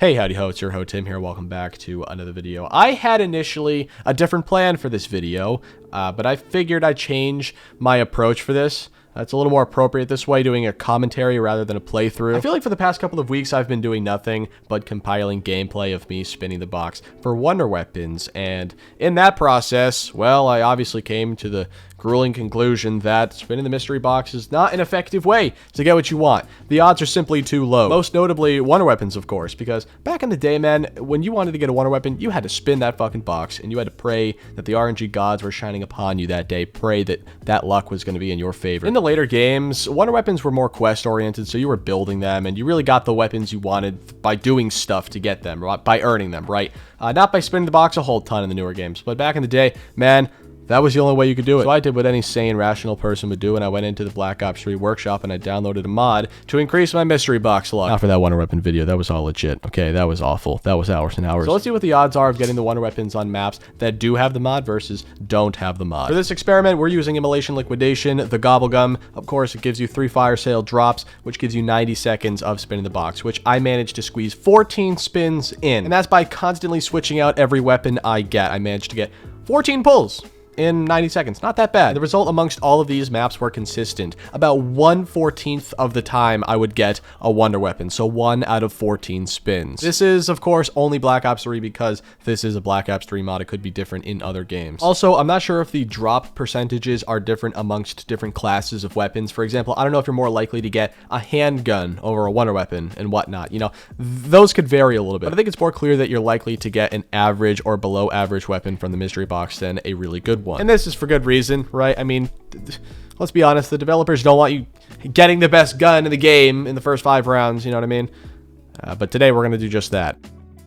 Hey, howdy ho, it's your ho Tim here. Welcome back to another video. I had initially a different plan for this video, but I figured I'd change my approach for this. It's a little more appropriate this way, doing a commentary rather than a playthrough. I feel like for the past couple of weeks, I've been doing nothing but compiling gameplay of me spinning the box for wonder weapons. And in that process, well, I obviously came to the grueling conclusion that spinning the mystery box is not an effective way to get what you want. The odds are simply too low. Most notably, wonder weapons, of course, because back in the day, man, when you wanted to get a wonder weapon, you had to spin that fucking box, and you had to pray that the RNG gods were shining upon you that day. Pray that that luck was going to be in your favor. In the later games, wonder weapons were more quest-oriented, so you were building them, and you really got the weapons you wanted by doing stuff to get them, by earning them, right? Not by spinning the box a whole ton in the newer games. But back in the day, man, that was the only way you could do it. So I did what any sane, rational person would do, and I went into the Black Ops 3 workshop and I downloaded a mod to increase my mystery box luck. Not for that wonder weapon video. That was all legit. Okay, that was awful. That was hours and hours. So let's see what the odds are of getting the wonder weapons on maps that do have the mod versus don't have the mod. For this experiment, we're using Immolation Liquidation, the Gobblegum. Of course, it gives you 3 fire sale drops, which gives you 90 seconds of spinning the box, which I managed to squeeze 14 spins in. And that's by constantly switching out every weapon I get. I managed to get 14 pulls in 90 seconds. Not that bad. The result amongst all of these maps were consistent. About 1/14 of the time I would get a wonder weapon, so 1 out of 14 spins. This is, of course, only Black Ops 3 because this is a Black Ops 3 mod. It could be different in other games. Also, I'm not sure if the drop percentages are different amongst different classes of weapons. For example, I don't know if you're more likely to get a handgun over a wonder weapon and whatnot. You know, those could vary a little bit. But I think it's more clear that you're likely to get an average or below average weapon from the mystery box than a really good one. And this is for good reason, right? I mean, let's be honest, the developers don't want you getting the best gun in the game in the first 5 rounds, you know what I mean? But today we're going to do just that.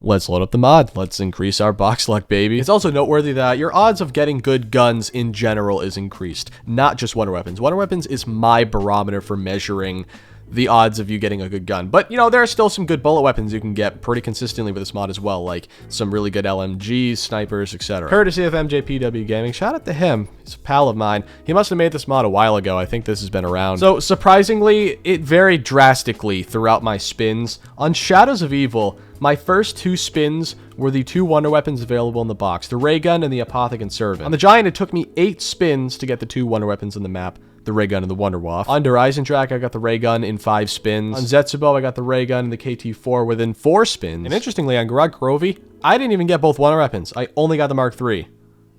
Let's load up the mod. Let's increase our box luck, baby. It's also noteworthy that your odds of getting good guns in general is increased, not just wonder weapons. Wonder weapons is my barometer for measuring the odds of you getting a good gun. But, you know, there are still some good bullet weapons you can get pretty consistently with this mod as well, like some really good LMGs, snipers, etc. Courtesy of MJPW Gaming. Shout out to him. He's a pal of mine. He must have made this mod a while ago. I think this has been around. So, surprisingly, it varied drastically throughout my spins. On Shadows of Evil, my first 2 spins were the 2 wonder weapons available in the box, the ray gun and the Apothicon Servant. On the Giant, it took me 8 spins to get the 2 wonder weapons in the map, the ray gun and the Wonder Waff. On Eisendrache, I got the ray gun in 5 spins. On Zetsubo, I got the ray gun and the KT-4 within 4 spins. And interestingly, on Garage Grovey, I didn't even get both wonder weapons. I only got the Mark III.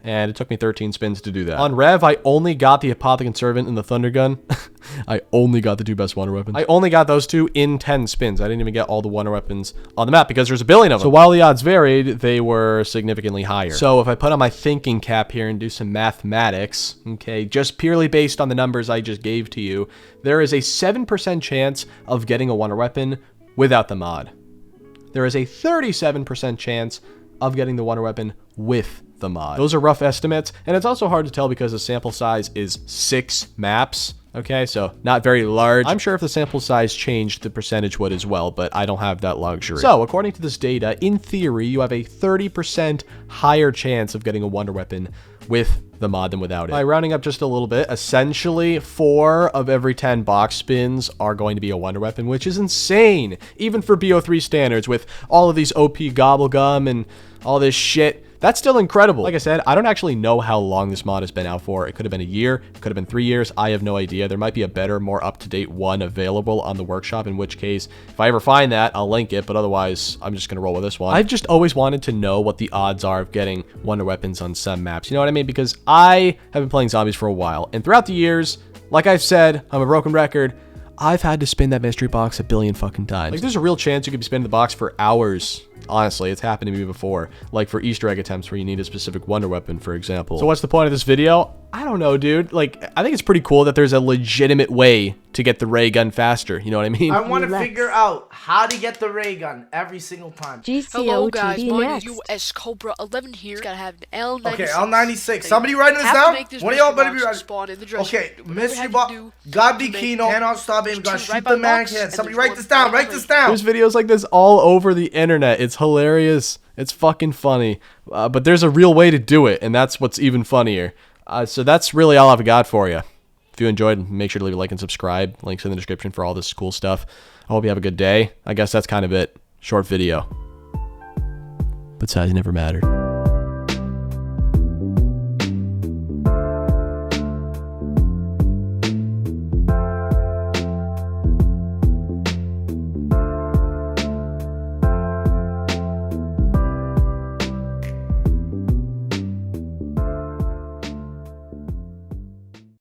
And it took me 13 spins to do that. On Rev, I only got the Apothicon Servant and the Thunder Gun. I only got the 2 best wonder weapons. I only got those 2 in 10 spins. I didn't even get all the wonder weapons on the map because there's a billion of them. So while the odds varied, they were significantly higher. So if I put on my thinking cap here and do some mathematics, okay, just purely based on the numbers I just gave to you, there is a 7% chance of getting a wonder weapon without the mod. There is a 37% chance of getting the wonder weapon with the mod. Those are rough estimates, and it's also hard to tell because the sample size is 6 maps. Okay, so not very large. I'm sure if the sample size changed, the percentage would as well, but I don't have that luxury. So, according to this data, in theory, you have a 30% higher chance of getting a wonder weapon with the mod than without it. By rounding up just a little bit, essentially 4 of every 10 box spins are going to be a wonder weapon, which is insane, even for BO3 standards, with all of these OP Gobblegum and all this shit. That's still incredible. Like I said, I don't actually know how long this mod has been out for. It could have been a year, it could have been 3 years. I have no idea. There might be a better, more up-to-date one available on the workshop, in which case, if I ever find that, I'll link it, but otherwise, I'm just going to roll with this one. I've just always wanted to know what the odds are of getting wonder weapons on some maps. You know what I mean? Because I have been playing zombies for a while, and throughout the years, like I've said, I'm a broken record, I've had to spin that mystery box a billion fucking times. Like, there's a real chance you could be spinning the box for hours. Honestly, it's happened to me before. Like for Easter egg attempts where you need a specific wonder weapon, for example. So what's the point of this video? I don't know, dude. Like, I think it's pretty cool that there's a legitimate way to get the ray gun faster. You know what I mean? I want to figure out how to get the ray gun every single time. Hello guys, my name is Cobra 11 here. It's gotta have an L96. Okay, L96. Somebody writing this down? One of y'all better be writing. Okay, mystery box. God be Kino. Cannot stop him. Gotta shoot the mannequin. Somebody write this down. Write this down. There's videos like this all over the internet. It's hilarious. It's fucking funny. But there's a real way to do it, and that's what's even funnier. So that's really all I've got for you. If you enjoyed, make sure to leave a like and subscribe. Links in the description for all this cool stuff. I hope you have a good day. I guess that's kind of it. Short video. but size never mattered.